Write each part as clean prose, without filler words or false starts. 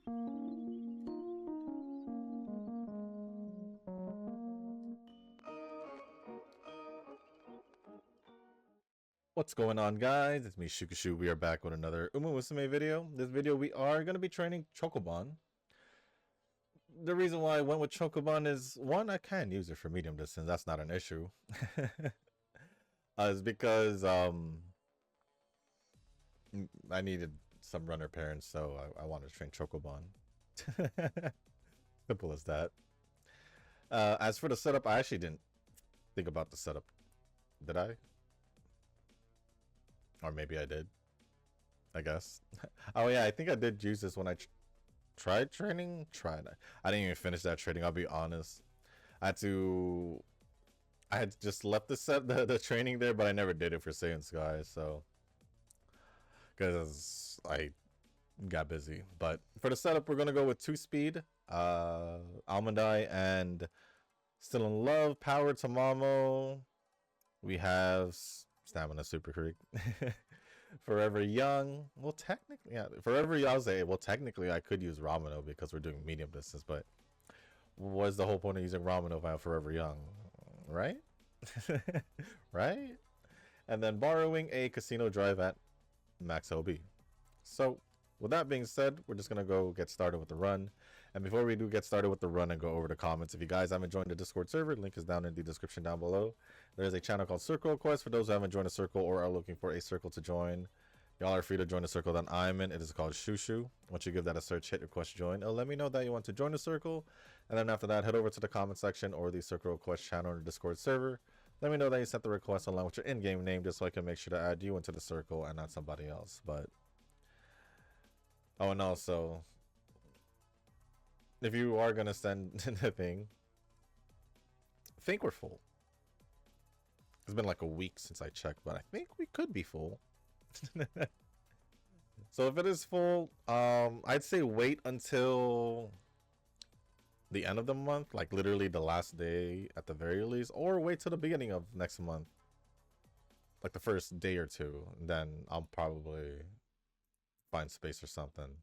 What's going on, guys? It's me, Shukashu. We are back with another Umamusume video. This video, we are going to be training Chocoban. The reason why I went with Chocoban is, one, I can use it for medium distance. That's not an issue. Is because I needed some runner parents, so I wanted to train Chocoban. Simple as that. As for the setup, I actually didn't think about the setup. Did I? Or maybe I did. I guess. Oh yeah, I think I did use this when I tried training. I didn't even finish that training. I'll be honest. I had just left the training there, but I never did it for Saiyan Sky. So because I got busy. But for the setup, we're gonna go with 2-speed, Almond Eye, and Still in Love, Power Tamamo. We have Stamina Super Creek. Forever Young. Well, technically, yeah. Forever Young, I'll say, well, technically, I could use Ramino because we're doing medium distance, but what's the whole point of using Ramino if I have Forever Young? Right? Right? And then borrowing a Casino Drive at Max LB. So, with that being said, we're just going to go get started with the run. And before we do get started with the run and go over the comments, if you guys haven't joined the Discord server, link is down in the description down below. There's a channel called Circle Quest for those who haven't joined a circle or are looking for a circle to join. Y'all are free to join the circle that I'm in. It is called Shushu. Once you give that a search, hit request join. It'll let me know that you want to join the circle. And then after that, head over to the comment section or the Circle Quest channel or the Discord server. Let me know that you sent the request along with your in-game name just so I can make sure to add you into the circle and not somebody else. But oh, and also, if you are gonna send the thing, think we're full. It's been like a week since I checked, but I think we could be full. So if it is full, I'd say wait until the end of the month, like literally the last day at the very least, or wait till the beginning of next month, like the first day or two. Then I'll probably find space or something.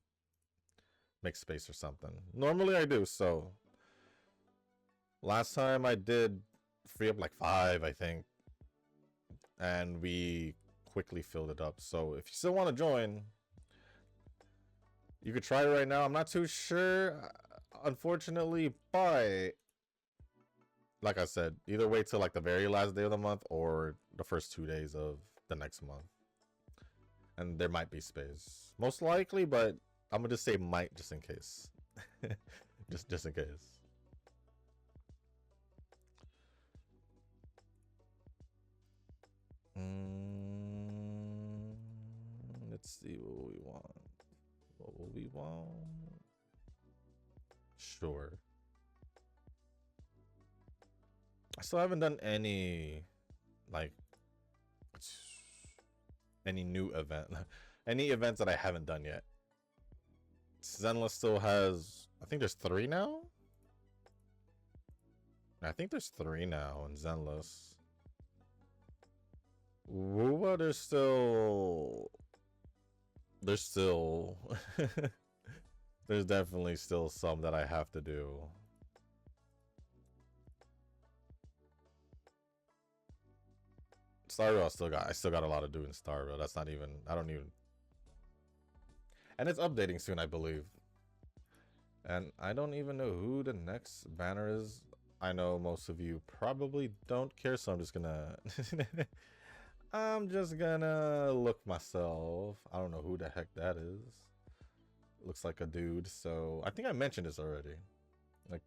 Make space or something. Normally I do, so last time I did free up like 5, I think, and we quickly filled it up. So if you still want to join, you could try it right now. I'm not too sure, unfortunately, but like I said, either wait till like the very last day of the month or the first 2 days of the next month, and there might be space, most likely, but I'm gonna just say might just in case. just in case. Let's see what we want. What will we want? Sure. I still haven't done any, like, any new event. Any events that I haven't done yet. Zenless still has, I think there's 3 now? I think there's 3 now in Zenless. Wuwa, there's still there's definitely still some that I have to do. Starville I still got a lot to do in Starville. That's not even, I don't even, and it's updating soon, I believe. And I don't even know who the next banner is. I know most of you probably don't care, so I'm just gonna I'm just gonna look myself. I don't know who the heck that is. Looks like a dude, so I think I mentioned this already, like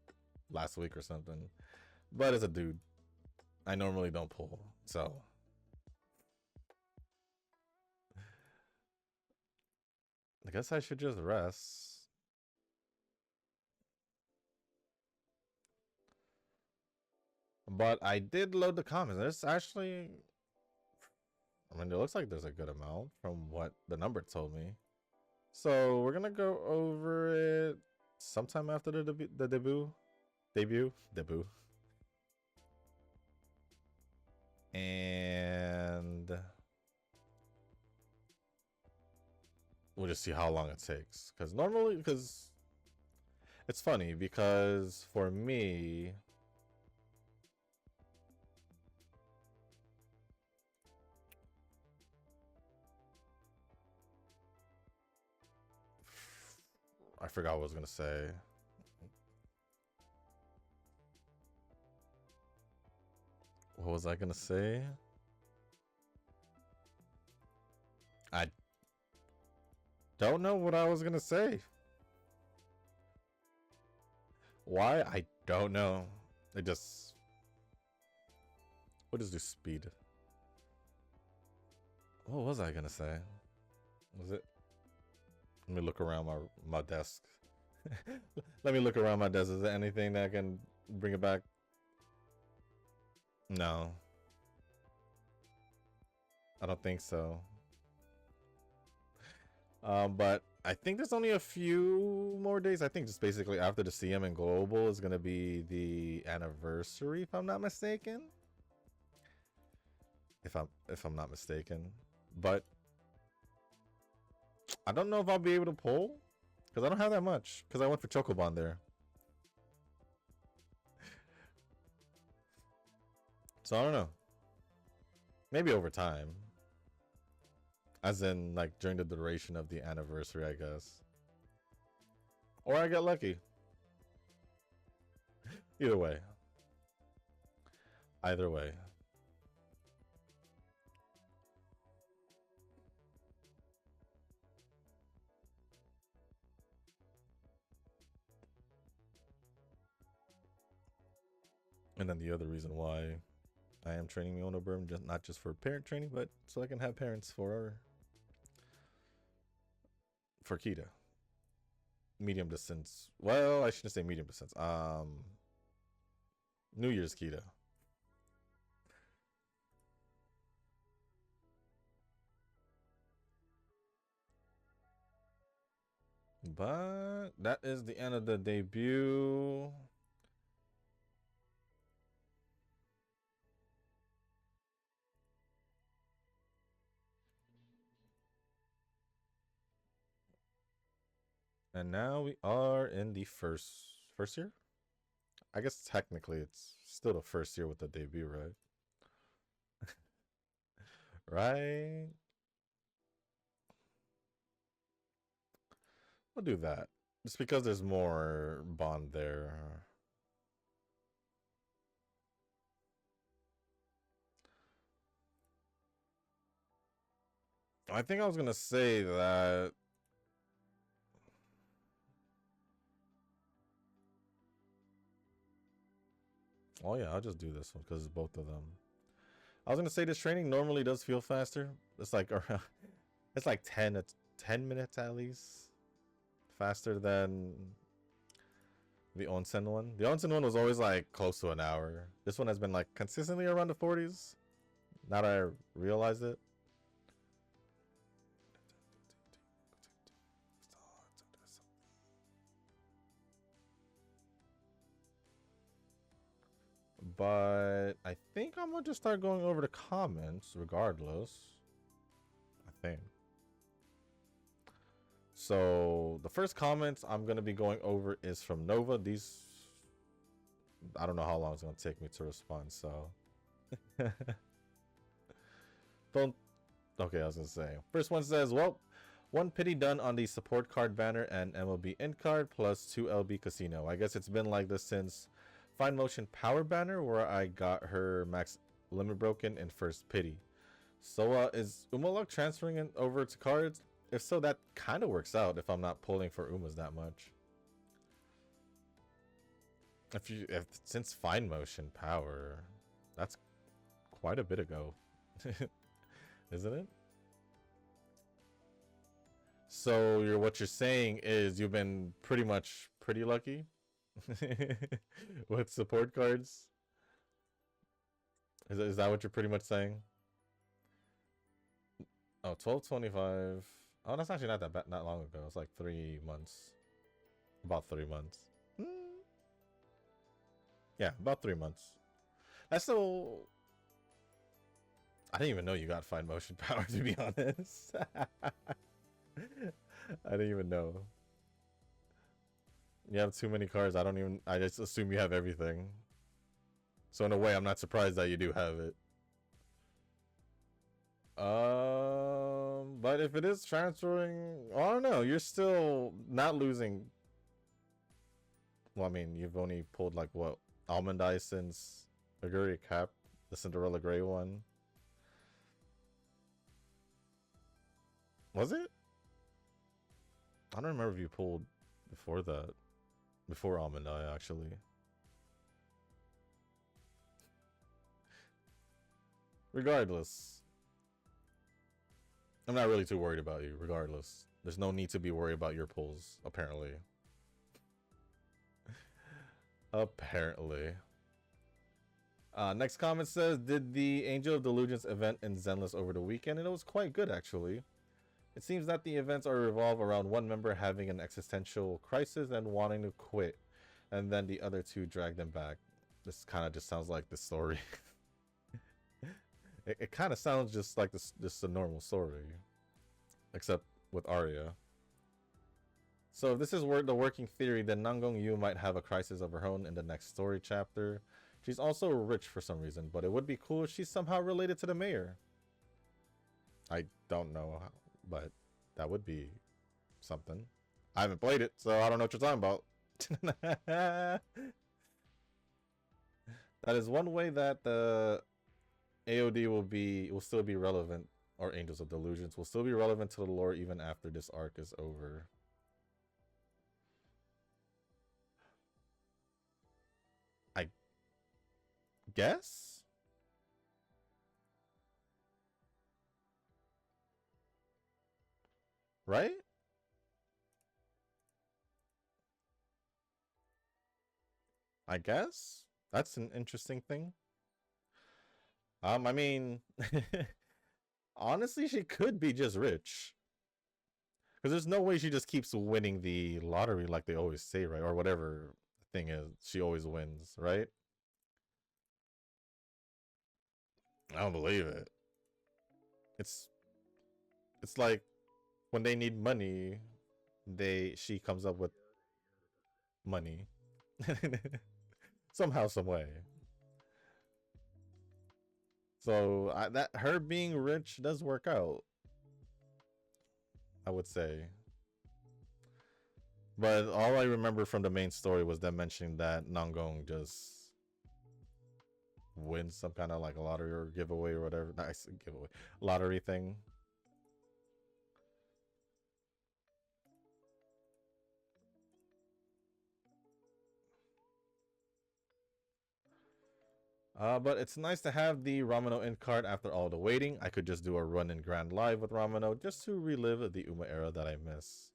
last week or something, but it's a dude. I normally don't pull, so I guess I should just rest. But I did load the comments. There's actually, I mean, it looks like there's a good amount from what the number told me. So we're gonna go over it sometime after the debut. And we'll just see how long it takes. Because normally, because It's funny because for me, I forgot what I was gonna say. What was I gonna say? I don't know what I was gonna say. Why? I don't know. It just. What is this speed? What was I gonna say? Was it? Let me look around my desk. Let me look around my desk. Is there anything that can bring it back? No. I don't think so. But I think there's only a few more days. I think just basically after the CM and Global is gonna be the anniversary, if I'm not mistaken. If I'm not mistaken. But I don't know if I'll be able to pull. Because I don't have that much. Because I went for Chocoban there. So I don't know. Maybe over time. As in, like, during the duration of the anniversary, I guess. Or I get lucky. Either way. Either way. And then the other reason why I am training Mihono Bourbon, just not just for parent training, but so I can have parents for Kita. Medium distance. Well, I shouldn't say medium distance. New Year's Kita. But that is the end of the debut. And now we are in the first year? I guess technically it's still the first year with the debut, right? Right? We'll do that. Just because there's more bond there. I think I was gonna say that. Oh yeah, I'll just do this one because it's both of them. I was gonna say this training normally does feel faster. It's like around, it's like 10 minutes at least faster than the onsen one. The onsen one was always like close to an hour. This one has been like consistently around the 40s. Now that I realized it. But I think I'm gonna just start going over the comments regardless. I think. So the first comments I'm gonna be going over is from Nova. These, I don't know how long it's gonna take me to respond, so don't. Okay, I was gonna say. First one says, well, one pity done on the support card banner and MLB end card plus 2 LB casino. I guess it's been like this since Fine Motion Power banner where I got her max limit broken in first pity. So is Umaluk transferring it over to cards? If so, that kind of works out if I'm not pulling for Umas that much. If since Fine Motion Power, that's quite a bit ago. Isn't it? So what you're saying is you've been pretty lucky with support cards. Is that what you're pretty much saying? Oh, 1225. Oh, that's actually not that bad, not long ago. It's like 3 months. About 3 months. Yeah, about 3 months. That's still. I didn't even know you got Fine Motion Power, to be honest. I didn't even know. You have too many cards. I just assume you have everything. So in a way, I'm not surprised that you do have it. But if it is transferring, I don't know. You're still not losing. Well, I mean, you've only pulled like what, Almond Eye since Auguria Cap, the Cinderella Gray one. Was it? I don't remember if you pulled before that. Before Almond Eye, actually. Regardless, I'm not really too worried about you. Regardless, there's no need to be worried about your pulls, apparently. Apparently. Next comment says, did the Angel of Delusions event in Zenless over the weekend? And it was quite good, actually. It seems that the events are revolve around one member having an existential crisis and wanting to quit, and then the other two drag them back. This kind of just sounds like the story. It kind of sounds just like this a normal story, except with Arya. So if this is the working theory, then Nangong Yu might have a crisis of her own in the next story chapter. She's also rich for some reason, but it would be cool if she's somehow related to the mayor. I don't know how, but that would be something. I haven't played it, so I don't know what you're talking about. That is one way that the AOD will still be relevant, or Angels of Delusions will still be relevant to the lore even after this arc is over. I guess? Right? I guess? That's an interesting thing. I mean, honestly, she could be just rich. Because there's no way she just keeps winning the lottery like they always say, right? Or whatever thing is, she always wins, right? I don't believe it. It's like when they need money, she comes up with money. Somehow, some way. So that her being rich does work out, I would say. But all I remember from the main story was them mentioning that Nangong just wins some kind of like a lottery or giveaway or whatever. Nice giveaway. Lottery thing. But it's nice to have the Ramano end card after all the waiting. I could just do a run in Grand Live with Ramano just to relive the Uma era that I miss.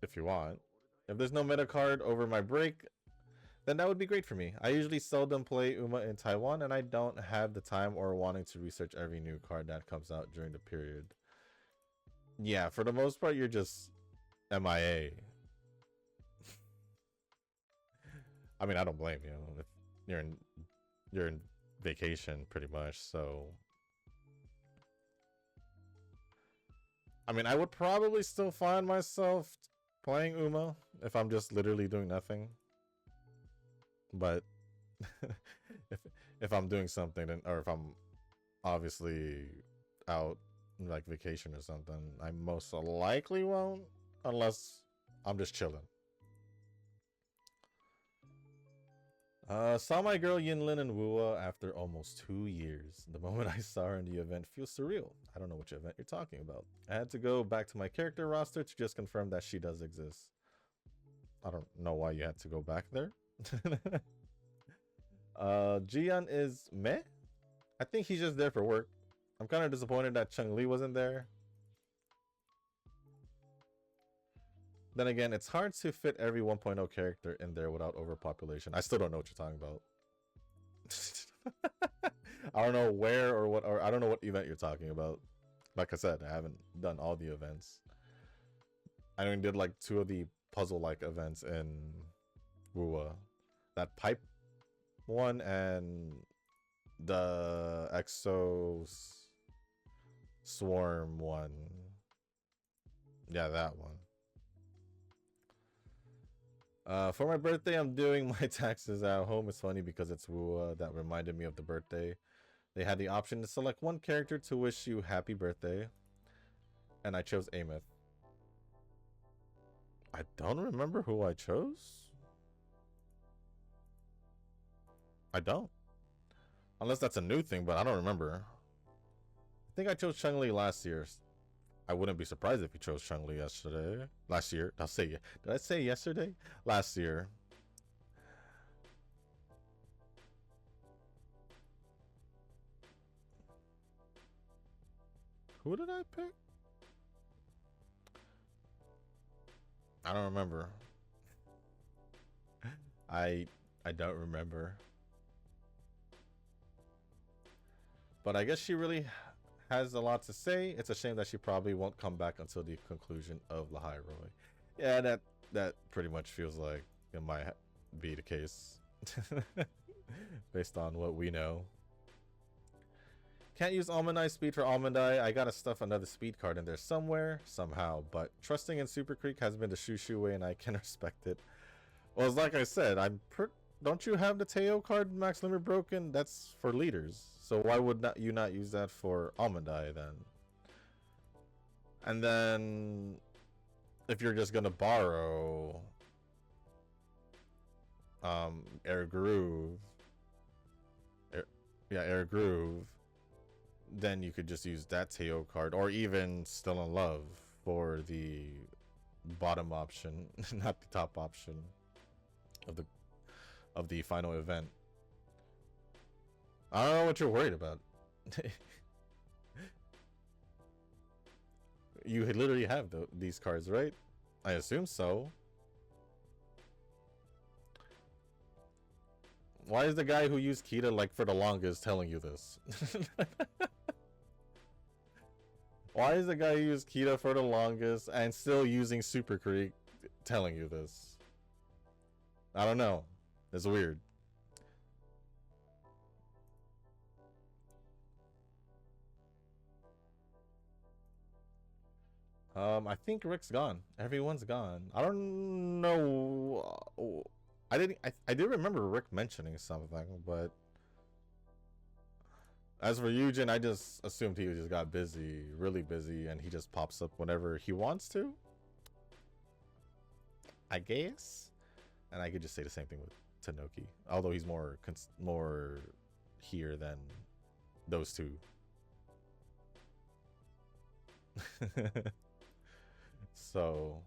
If you want. If there's no meta card over my break, then that would be great for me. I usually seldom play Uma in Taiwan, and I don't have the time or wanting to research every new card that comes out during the period. Yeah, for the most part, you're just MIA. I mean, I don't blame you. If you're in vacation pretty much, so I mean, I would probably still find myself playing Uma if I'm just literally doing nothing. But if I'm doing something, then, or if I'm obviously out like vacation or something, I most likely won't, unless I'm just chilling. Saw my girl Yinlin and Wua after almost 2 years. The moment I saw her in the event feels surreal. I don't know which event you're talking about. I had to go back to my character roster to just confirm that she does exist. I don't know why you had to go back there. Jian is meh? I think he's just there for work. I'm kind of disappointed that Chung Li wasn't there. Then again, it's hard to fit every 1.0 character in there without overpopulation. I still don't know what you're talking about. I don't know where or what, or I don't know what event you're talking about. Like I said, I haven't done all the events. I only did like 2 of the puzzle-like events in Wua. That pipe one and the Exo Swarm one. Yeah, that one. For my birthday, I'm doing my taxes at home. It's funny because it's Wua that reminded me of the birthday. They had the option to select one character to wish you happy birthday, and I chose Ameth. I don't remember who I chose. I don't. Unless that's a new thing, but I don't remember. I think I chose Chun-Li last year. I wouldn't be surprised if you chose Chun-Li yesterday. Last year. I'll say, did I say yesterday? Last year. Who did I pick? I don't remember. I don't remember. But I guess she really has a lot to say. It's a shame that she probably won't come back until the conclusion of Lahai Roy. Yeah, that pretty much feels like it might be the case. Based on what we know. Can't use Almond Eye speed for Almond Eye. I gotta stuff another speed card in there somewhere, somehow. But trusting in Super Creek has been the shoo way, and I can respect it. Well, it's like I said, don't you have the Teo card max limit broken? That's for leaders. So why would you not use that for Almond Eye then? And then if you're just gonna borrow Air Groove. Air Groove. Then you could just use that Teo card, or even Still in Love for the bottom option, not the top option of the final event. I don't know what you're worried about. You literally have these cards, right? I assume so. Why is the guy who used Kita like for the longest telling you this? Why is the guy who used Kita for the longest and still using Super Creek telling you this? I don't know. It's weird. I think Rick's gone. Everyone's gone. I don't know. I did remember Rick mentioning something, but as for Eugen, I just assumed he just got busy, really busy, and he just pops up whenever he wants to. I guess. And I could just say the same thing with Tanoki, although he's more here than those two. So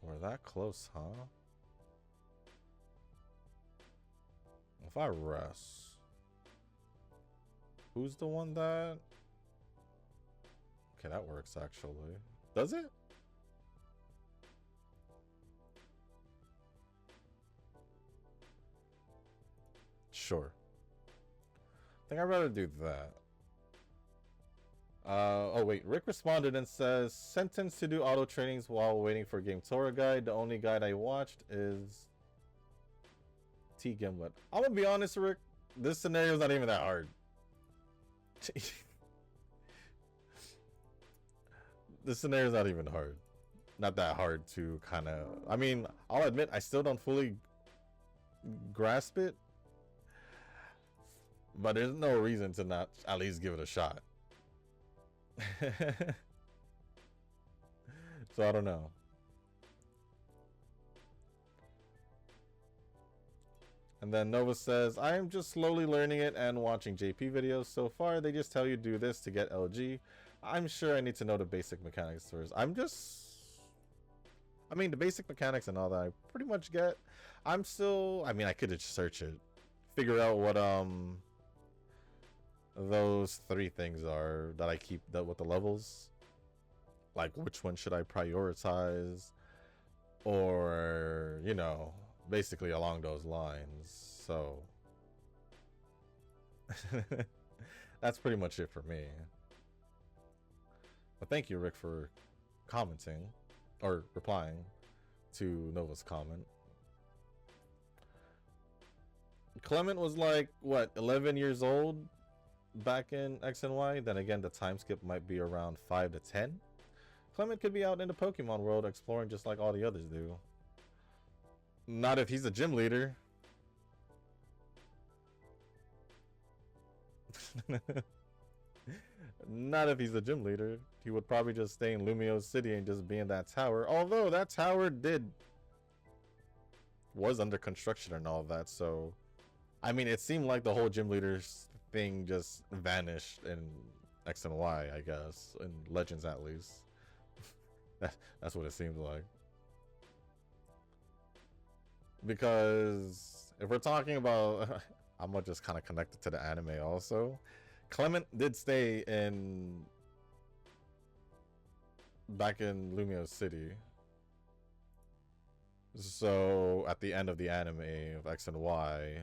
we're that close, huh? If I rest, who's the one that... Okay, that works actually. Does it? Sure. I think I'd rather do that. Oh wait, Rick responded and says, sentenced to do auto trainings while waiting for game Tora guide. The only guide I watched is T Gimlet. I'm gonna be honest, Rick, this scenario's not even that hard. This scenario's not even hard. Not that hard to kind of... I mean, I'll admit, I still don't fully grasp it. But there's no reason to not at least give it a shot. So I don't know. And then Nova says, I am just slowly learning it and watching JP videos. So far, they just tell you do this to get LG. I'm sure I need to know the basic mechanics first. I mean, the basic mechanics and all that I pretty much get. I mean, I could just search it. Figure out what, those three things are that I keep with the levels. Like, which one should I prioritize? Or, you know, basically along those lines. So, that's pretty much it for me. But thank you, Rick, for commenting or replying to Nova's comment. Clement was like, what, 11 years old back in X and Y. Then again, the time skip might be around 5 to 10. Clement could be out in the Pokemon world exploring just like all the others do. Not if he's a gym leader. Not if he's a gym leader. He would probably just stay in Lumio City and just be in that tower. Although that tower was under construction and all of that. So, I mean, it seemed like the whole gym leaders thing just vanished in X and Y, I guess. In Legends, at least. That's what it seemed like. Because if we're talking about, I'm gonna just kind of connect it to the anime also. Clement did stay back in Lumio City. So at the end of the anime of X and Y.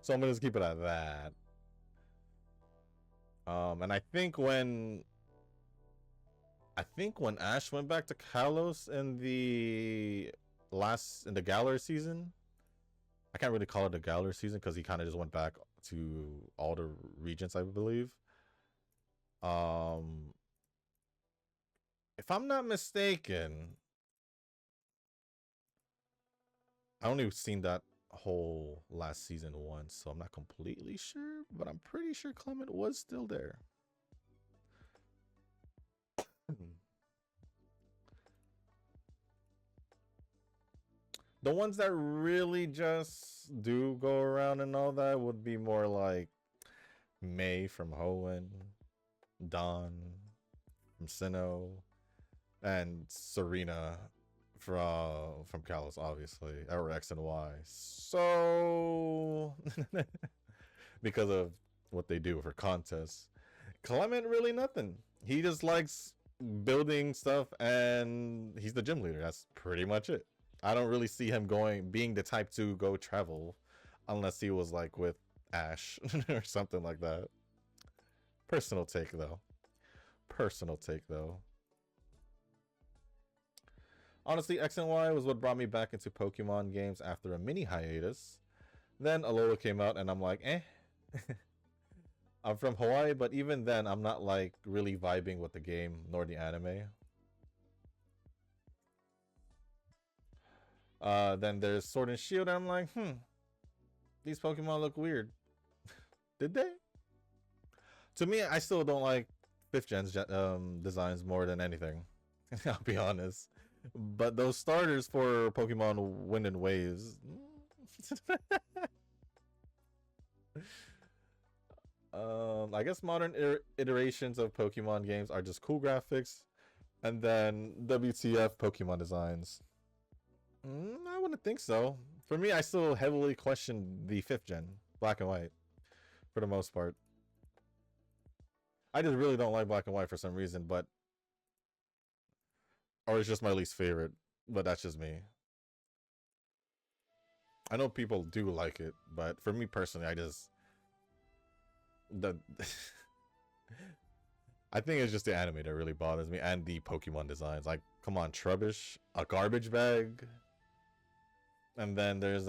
So I'm gonna just keep it at that. And I think when Ash went back to Kalos in the Galar season, I can't really call it a Galar season because he kind of just went back to all the regions, I believe. If I'm not mistaken, I only seen that whole last season once, so I'm not completely sure, but I'm pretty sure Clement was still there. The ones that really just do go around and all that would be more like May from Hoenn, Dawn from Sinnoh, and Serena from Kalos, obviously, or X and Y. So because of what they do for contests, Clement really nothing. He just likes building stuff, and he's the gym leader. That's pretty much it. I don't really see him being the type to go travel unless he was like with Ash or something like that. Personal take though. Honestly, X and Y was what brought me back into Pokemon games after a mini hiatus. Then Alola came out and I'm like, eh. I'm from Hawaii, but even then I'm not like really vibing with the game nor the anime. Then there's Sword and Shield, and I'm like, these Pokemon look weird. Did they? To me, I still don't like 5th gen's designs more than anything. I'll be honest. But those starters for Pokemon Wind and Waves. I guess modern iterations of Pokemon games are just cool graphics. And then WTF Pokemon designs. I wouldn't think so. For me, I still heavily question the 5th gen, Black and White, for the most part. I just really don't like Black and White for some reason, or it's just my least favorite, but that's just me. I know people do like it, but for me personally, I think it's just the anime that really bothers me, and the Pokemon designs. Like, come on, Trubbish, a garbage bag. And then there's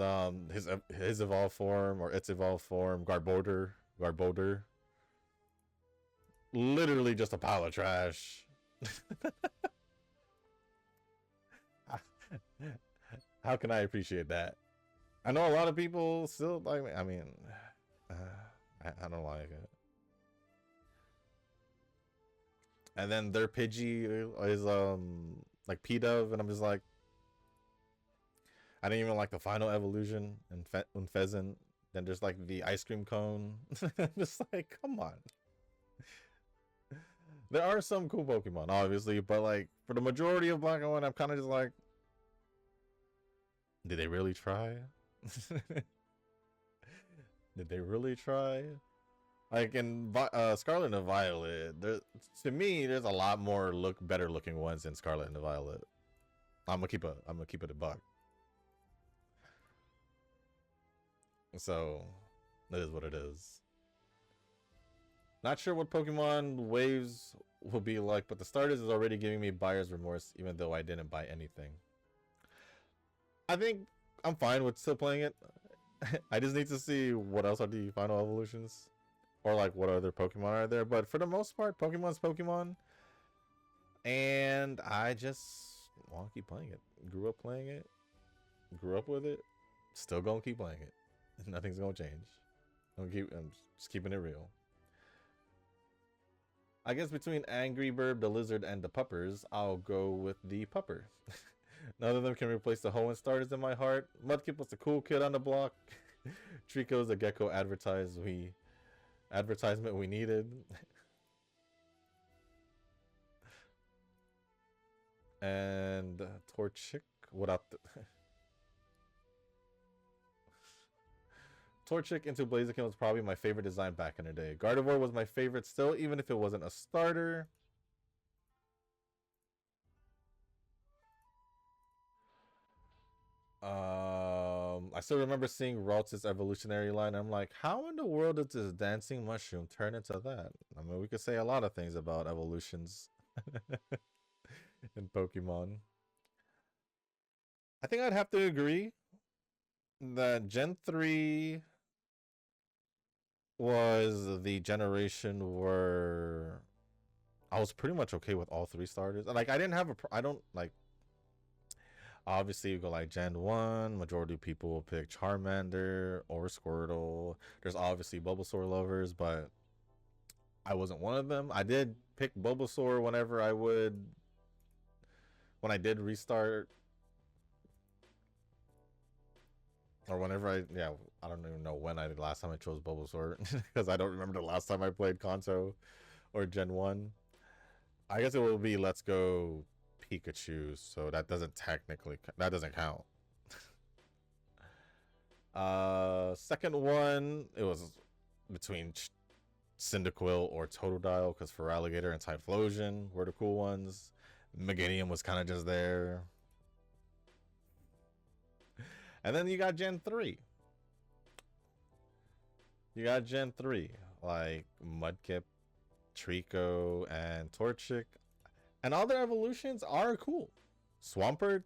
his evolved form, or its evolved form, Garbodor. Literally just a pile of trash. How can I appreciate that? I know a lot of people still like me. I mean, I don't like it. And then their Pidgey is like P-Dove, and I'm just like, I didn't even like the final evolution in Pheasant. Then there's like the ice cream cone. Just like, come on. There are some cool Pokemon, obviously, but like for the majority of Black and White, I'm kind of just like, did they really try? Did they really try? Like in Scarlet and Violet, to me, there's a lot more better looking ones in Scarlet and Violet. I'm gonna keep it a buck. So, that is what it is. Not sure what Pokemon waves will be like, but the starters is already giving me buyer's remorse, even though I didn't buy anything. I think I'm fine with still playing it. I just need to see what else are the final evolutions, or like what other Pokemon are there. But for the most part, Pokemon's Pokemon, and I just want to keep playing it. Grew up playing it, grew up with it, still gonna keep playing it. Nothing's gonna change. I'm just keeping it real. I guess between Angry Bird, the Lizard, and the Puppers, I'll go with the Pupper. None of them can replace the Hoenn starters in my heart. Mudkip was the cool kid on the block. Trico's the gecko advertisement we needed. And Torchic without the Torchic into Blaziken was probably my favorite design back in the day. Gardevoir was my favorite still, even if it wasn't a starter. I still remember seeing Ralts' evolutionary line. I'm like, how in the world did this dancing mushroom turn into that? I mean, we could say a lot of things about evolutions in Pokemon. I think I'd have to agree that Gen 3 was the generation where I was pretty much okay with all three starters. Like, I didn't have I don't like. Obviously, you go like Gen 1, majority of people will pick Charmander or Squirtle. There's obviously Bulbasaur lovers, but I wasn't one of them. I did pick Bulbasaur when I did restart. Or whenever I don't even know when last time I chose Bulbasaur, because I don't remember the last time I played Kanto or Gen 1. I guess it will be Let's Go Pikachu, so that doesn't count. Second one, it was between Cyndaquil or Totodile, because Feraligatr and Typhlosion were the cool ones. Meganium was kind of just there. And then you got Gen 3. Like Mudkip, Trico, and Torchic. And all their evolutions are cool. Swampert,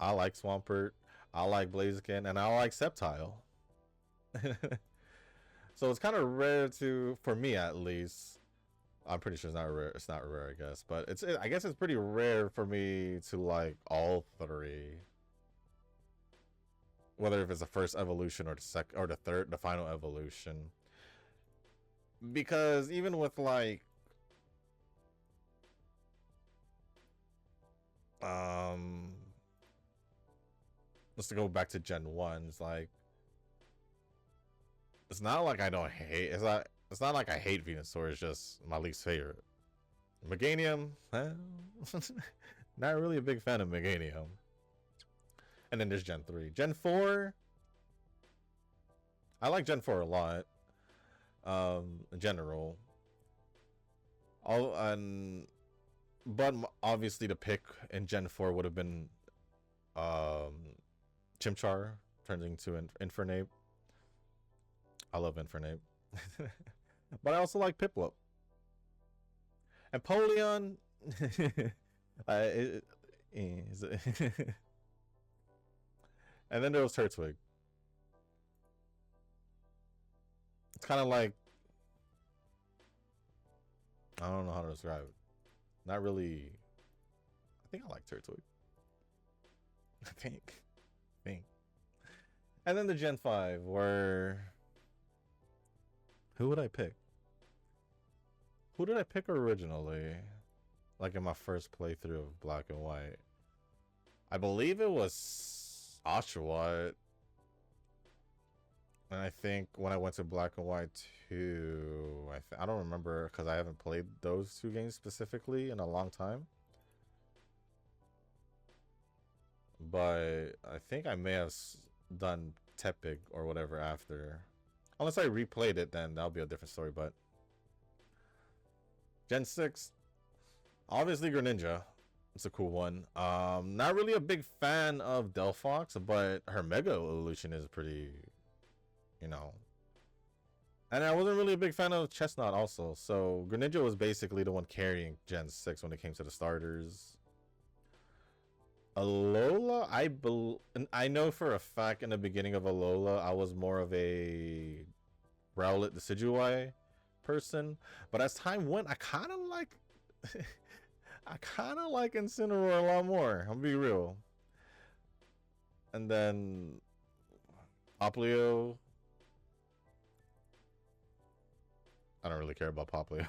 I like Swampert. I like Blaziken, and I like Sceptile. So it's kind of rare for me at least. I'm pretty sure it's not rare. It's not rare, I guess. But I guess it's pretty rare for me to like all three. Whether if it's the first evolution or the final evolution. Because even with like let's go back to Gen 1. It's not like I don't hate it's not like I hate Venusaur, it's just my least favorite. Meganium, not really a big fan of Meganium. And then there's Gen 3. Gen 4, I like Gen 4 a lot. In general. But obviously the pick in Gen 4 would have been Chimchar turns into Infernape. I love Infernape. But I also like Piplup. And Polion and then there was Turtwig. It's kind of like, I don't know how to describe it. Not really. I think I like Turtwig. I think. And then the Gen 5 were... Who would I pick? Who did I pick originally? Like in my first playthrough of Black and White. I believe it was Oshawott. And I think when I went to Black and White 2, I don't remember because I haven't played those two games specifically in a long time. But I think I may have done Tepig or whatever after. Unless I replayed it, then that'll be a different story. But Gen 6, obviously Greninja. It's a cool one. Not really a big fan of Delphox, but her Mega Evolution is pretty, you know. And I wasn't really a big fan of Chestnut also. So Greninja was basically the one carrying Gen 6 when it came to the starters. Alola, I know for a fact in the beginning of Alola, I was more of a Rowlet Decidueye person, but as time went, I kind of like, I kind of like Incineroar a lot more. I'm gonna be real. And then Poplio, I don't really care about Poplio.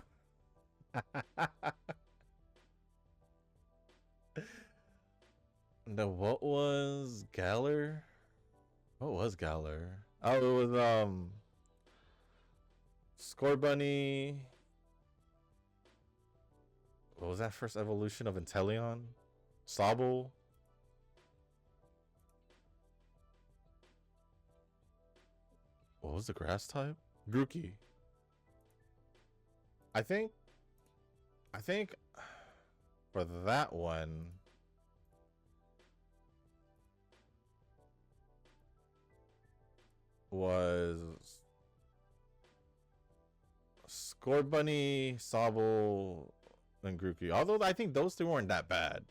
No, what was Galar? What was Galar? Oh, it was Scorbunny. What was that first evolution of Inteleon? Sobble. What was the grass type? Grookey. I think for that one was Scorbunny, Sobble, and Grookey. Although I think those two weren't that bad,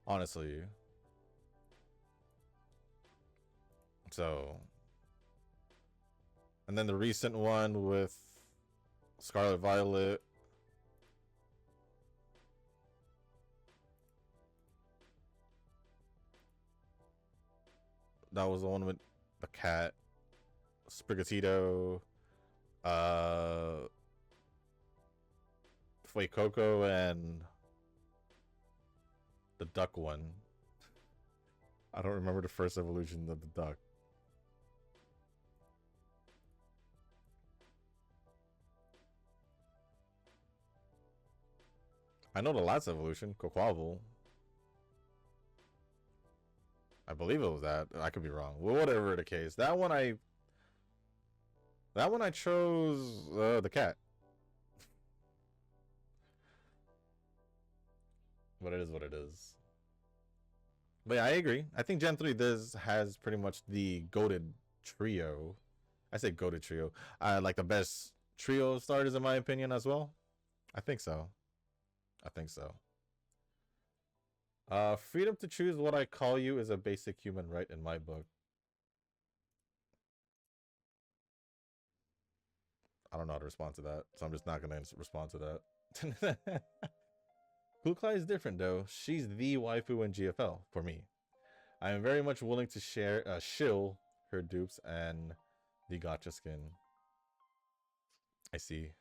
honestly. So, and then the recent one with Scarlet Violet. That was the one with the cat, Sprigatito, Fuecoco, and the duck one. I don't remember the first evolution of the duck. I know the last evolution, Quaquaval. I believe it was that. I could be wrong. Well, whatever the case. That one I chose the cat. But it is what it is. But yeah, I agree. I think Gen 3 has pretty much the goated trio. I say goated trio. Like the best trio of starters in my opinion as well. I think so. I think so. Freedom to choose what I call you is a basic human right in my book. I don't know how to respond to that, so I'm just not gonna respond to that. Kuklai is different though. She's the waifu in GFL for me. I am very much willing to shill her dupes and the gotcha skin. I see.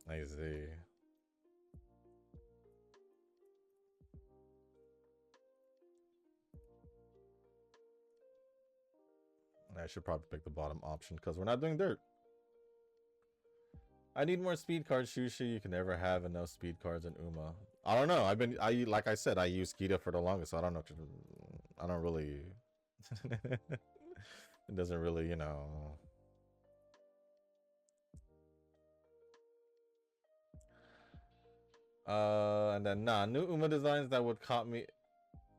I see. I should probably pick the bottom option because we're not doing dirt. I need more speed cards, Shushu. You can never have enough speed cards in Uma. I don't know. Like I said, I used Kita for the longest, so I don't know. I don't really. It doesn't really, you know. And then new Uma designs that would caught me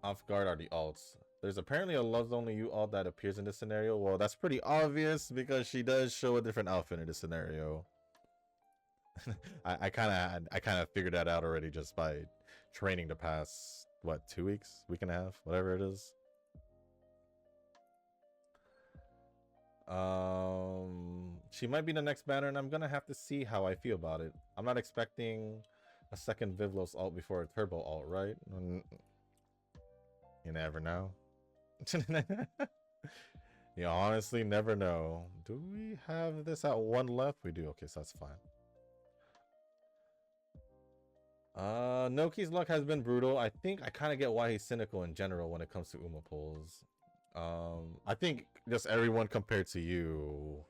off guard are the alts. There's apparently a Love's Only You alt that appears in this scenario. Well, that's pretty obvious because she does show a different outfit in this scenario. I kind of figured that out already just by training the past what 2 weeks, week and a half, whatever it is. She might be the next banner, and I'm gonna have to see how I feel about it. I'm not expecting a second Vivlos alt before a Turbo alt, right? You never know. You honestly never know. Do we have this at 1 left? We do. Okay, so that's fine. Noki's luck has been brutal. I think I kind of get why he's cynical in general when it comes to Uma pulls. I think just everyone compared to you,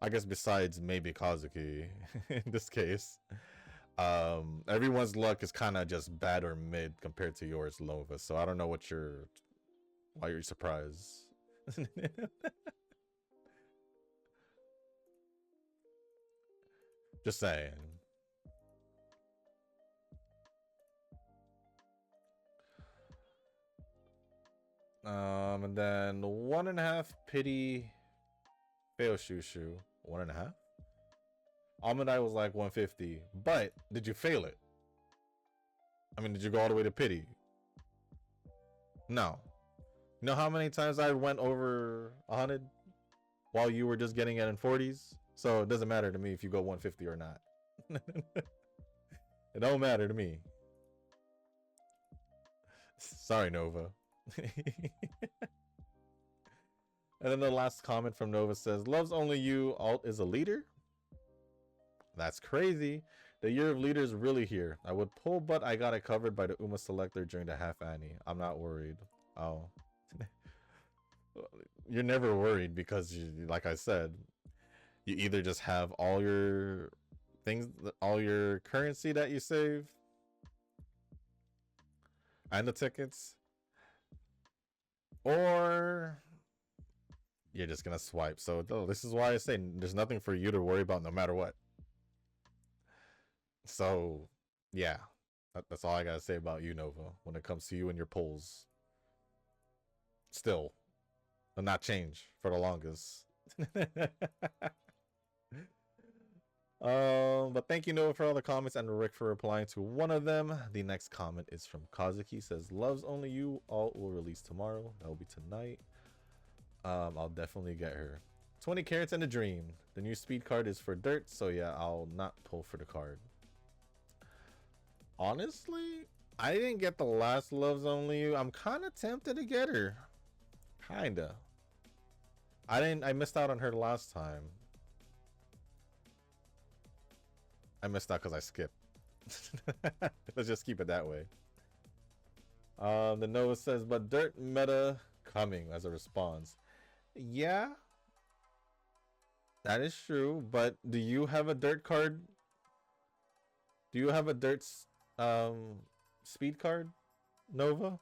I guess besides maybe Kazuki in this case, everyone's luck is kind of just bad or mid compared to yours, Lova. So I don't know why you're surprised. Just saying. And then 1.5 pity fail shushu. 1.5. Almond Eye was like 150, but did you fail it? I mean, did you go all the way to pity? No. You know how many times I went over 100 while you were just getting it in 40s? So it doesn't matter to me if you go 150 or not. It don't matter to me. Sorry, Nova. And then the last comment from Nova says, loves only you, alt is a leader? That's crazy. The year of leaders really here. I would pull, but I got it covered by the Uma selector during the half Annie. I'm not worried. Oh. You're never worried because, you, like I said, you either just have all your things, all your currency that you save, and the tickets, or you're just gonna swipe. So this is why I say there's nothing for you to worry about no matter what. So yeah, that's all I gotta say about you, Nova, when it comes to you and your polls. Still, will not change for the longest. But thank you, Noah, for all the comments, and Rick for replying to one of them. The next comment is from Kazuki. Says, loves only you, all will release tomorrow. That will be tonight. I'll definitely get her. 20 carats and a dream. The new speed card is for dirt, so yeah, I'll not pull for the card. Honestly, I didn't get the last loves only you. I'm kind of tempted to get her. Kinda. I missed out on her last time. I missed out because I skipped. Let's just keep it that way. The Noah says, but dirt meta coming as a response. Yeah, that is true. But do you have a dirt card? Do you have a dirt speed card, Nova?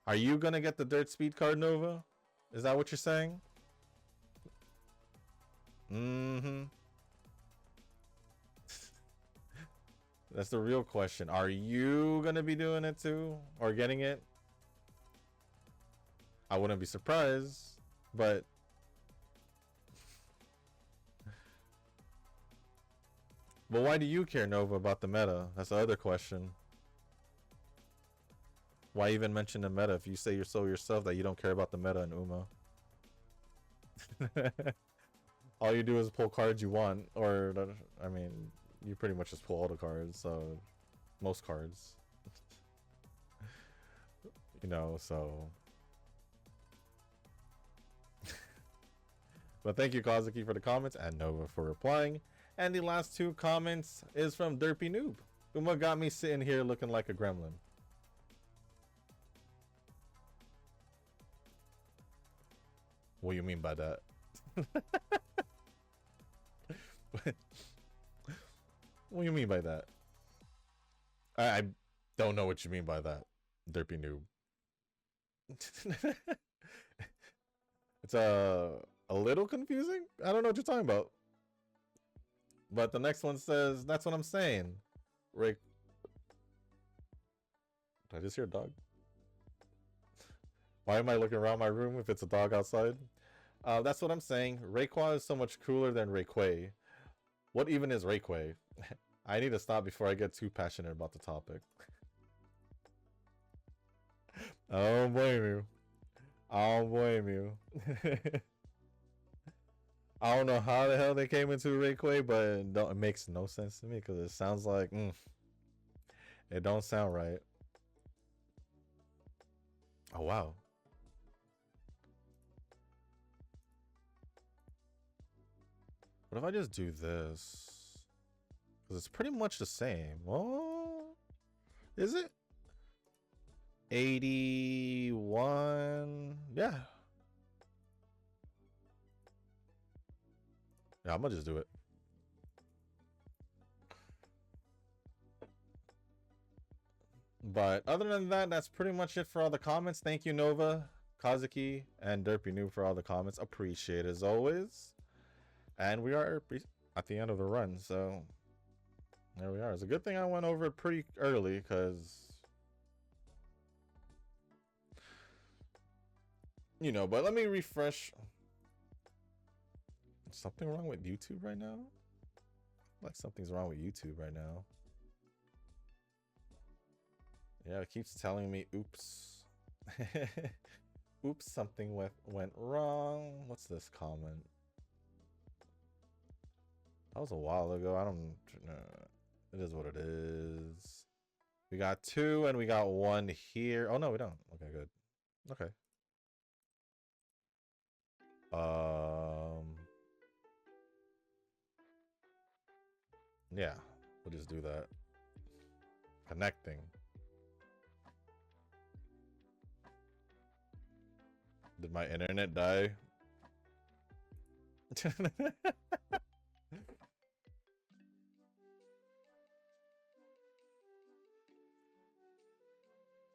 Are you gonna get the dirt speed card, Nova? Is that what you're saying? Mm-hmm. That's the real question. Are you gonna be doing it too? Or getting it? I wouldn't be surprised, but why do you care, Nova, about the meta? That's the other question. Why even mention the meta if you say you're so yourself that you don't care about the meta in Uma? All you do is pull cards you want, or I mean, you pretty much just pull all the cards, so most cards. You know, so. But thank you, Kazuki, for the comments, and Nova for replying. And the last two comments is from Derpy Noob. Uma got me sitting here looking like a gremlin. What do you mean by that? What do you mean by that? I don't know what you mean by that, Derpy Noob. It's a little confusing. I don't know what you're talking about. But the next one says, that's what I'm saying. Rick. Did I just hear a dog? Why am I looking around my room if it's a dog outside? That's what I'm saying. Rayqua is so much cooler than Rayquay. What even is Rayquay? I need to stop before I get too passionate about the topic. I don't blame you. I don't blame you. I don't know how the hell they came into Rayquay, but it makes no sense to me because it sounds like it don't sound right. Oh wow. What if I just do this? Because it's pretty much the same. Oh, is it? 81. Yeah. Yeah, I'm gonna just do it. But other than that, that's pretty much it for all the comments. Thank you, Nova, Kazuki, and Derpy Noob for all the comments. Appreciate it as always. And we are at the end of the run, so there we are. It's a good thing I went over it pretty early, because you know, but let me refresh. Something wrong with YouTube right now? Like something's wrong with YouTube right now. Yeah, it keeps telling me, oops. Oops, something went wrong. What's this comment? That was a while ago. I don't it is what it is. We got 2 and we got 1 here. Oh no, we don't. Okay, good. Okay. Yeah, we'll just do that. Connecting. Did my internet die?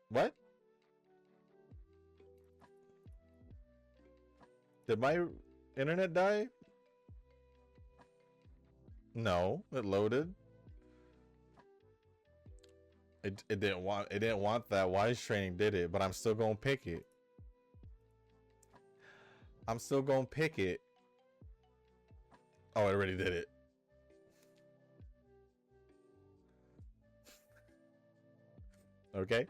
What? Did my internet die? No, it loaded. It didn't want that wise training, did it? But I'm still gonna pick it. I'm still gonna pick it. Oh, it already did it. Okay.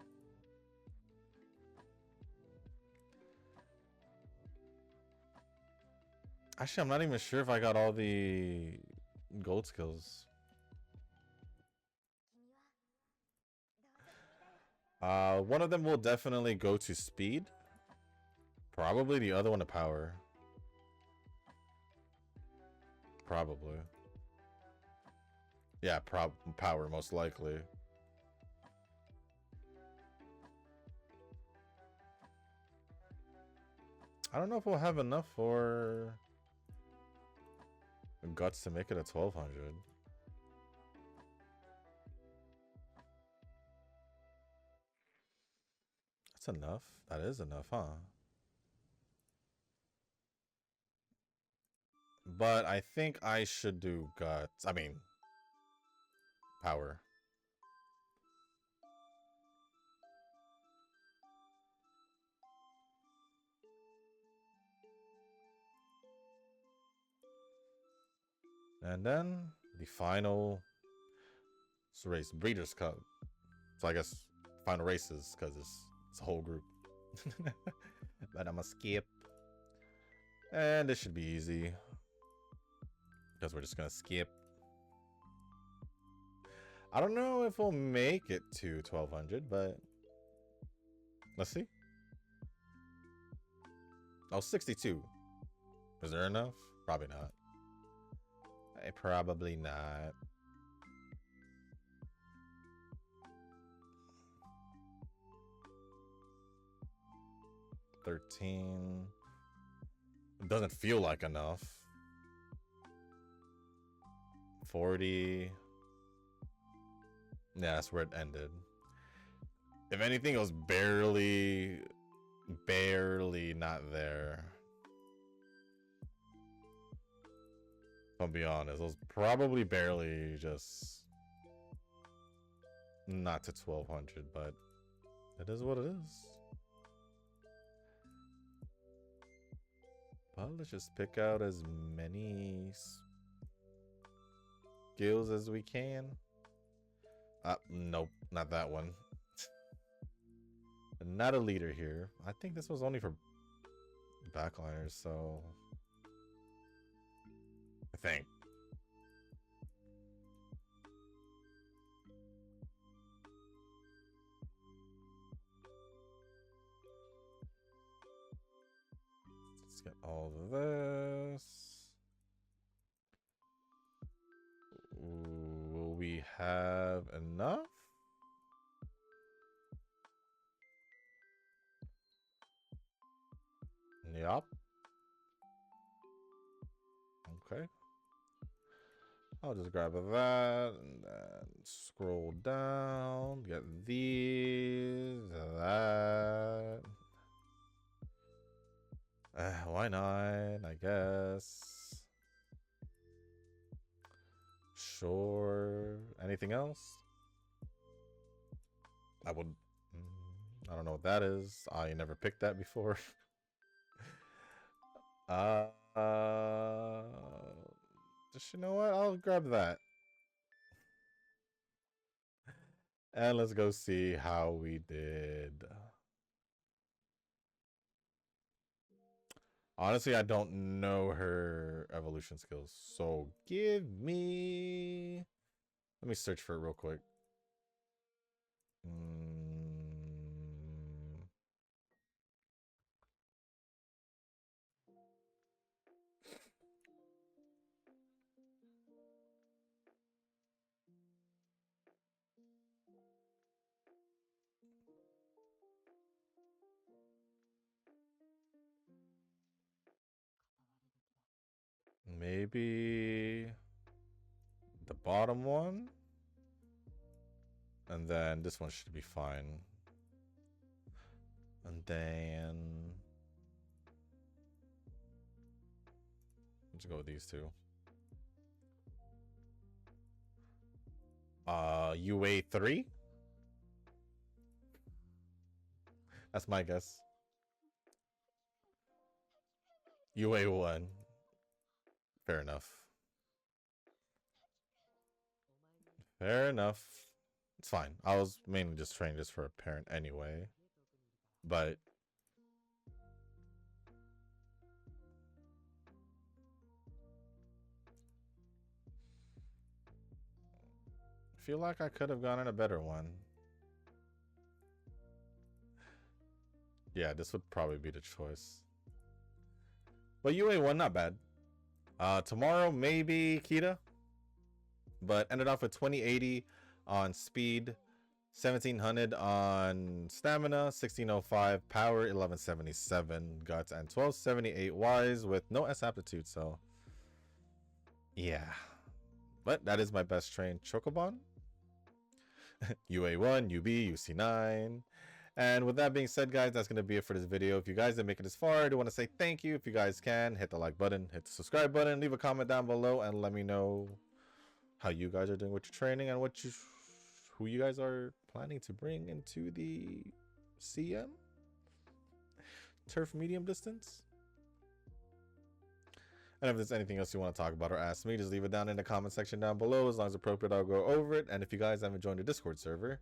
Actually, I'm not even sure if I got all the gold skills. One of them will definitely go to speed. Probably the other one to power. Probably. Yeah, power most likely. I don't know if we'll have enough for guts to make it a 1200. That's enough. That is enough, huh? But I think I should do guts. I mean, power. And then the final race, Breeders' Cup. So I guess final races because it's a whole group. But I'm gonna skip. And this should be easy because we're just gonna skip. I don't know if we'll make it to 1200, but let's see. Oh, 62. Is there enough? Probably not. Probably not. $13. It doesn't feel like enough. 40. Yeah, that's where it ended. If anything, it was barely not there. I'll be honest, it was probably barely just not to 1200, but it is what it is. Well, let's just pick out as many skills as we can. Nope, not that one. Not a leader here. I think this was only for backliners, so I think. Let's get all of this. Will we have enough? Yup. Okay. I'll just grab that and then scroll down. Get these, that. Why not? I guess. Sure. Anything else? I would. I don't know what that is. I never picked that before. Just, you know what? I'll grab that. And let's go see how we did. Honestly, I don't know her evolution skills. So give me... Let me search for it real quick. Maybe the bottom one. And then this one should be fine. And then let's go with these two. UA 3. That's my guess. UA 1. Fair enough. Fair enough. It's fine. I was mainly just training this for a parent anyway. But I feel like I could have gotten a better one. Yeah, this would probably be the choice. But UA1, not bad. Tomorrow, maybe Kita. But ended off with 2080 on speed, 1700 on stamina, 1605 power, 1177 guts, and 1278 wise with no S aptitude. So, yeah. But that is my best trained Chocobon. UA1, UB, UC9. And with that being said, guys, that's going to be it for this video. If you guys didn't make it this far, I do want to say thank you. If you guys can, hit the like button, hit the subscribe button, leave a comment down below, and let me know how you guys are doing with your training and who you guys are planning to bring into the CM turf medium distance. And if there's anything else you want to talk about or ask me, just leave it down in the comment section down below. As long as appropriate, I'll go over it. And if you guys haven't joined the Discord server,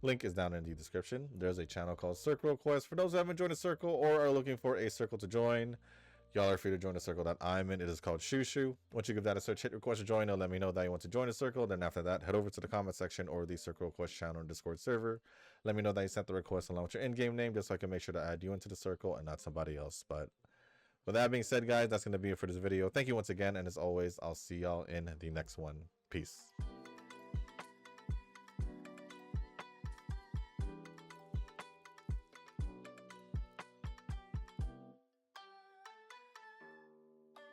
link is down in the description. There's a channel called Circle Quest. For those who haven't joined a circle or are looking for a circle to join, y'all are free to join the circle that I'm in. It is called Shushu. Once you give that a search, hit request to join. It'll let me know that you want to join the circle. Then after that, head over to the comment section or the Circle Quest channel and Discord server. Let me know that you sent the request along with your in-game name, just so I can make sure to add you into the circle and not somebody else. But with that being said, guys, that's going to be it for this video. Thank you once again. And as always, I'll see y'all in the next one. Peace.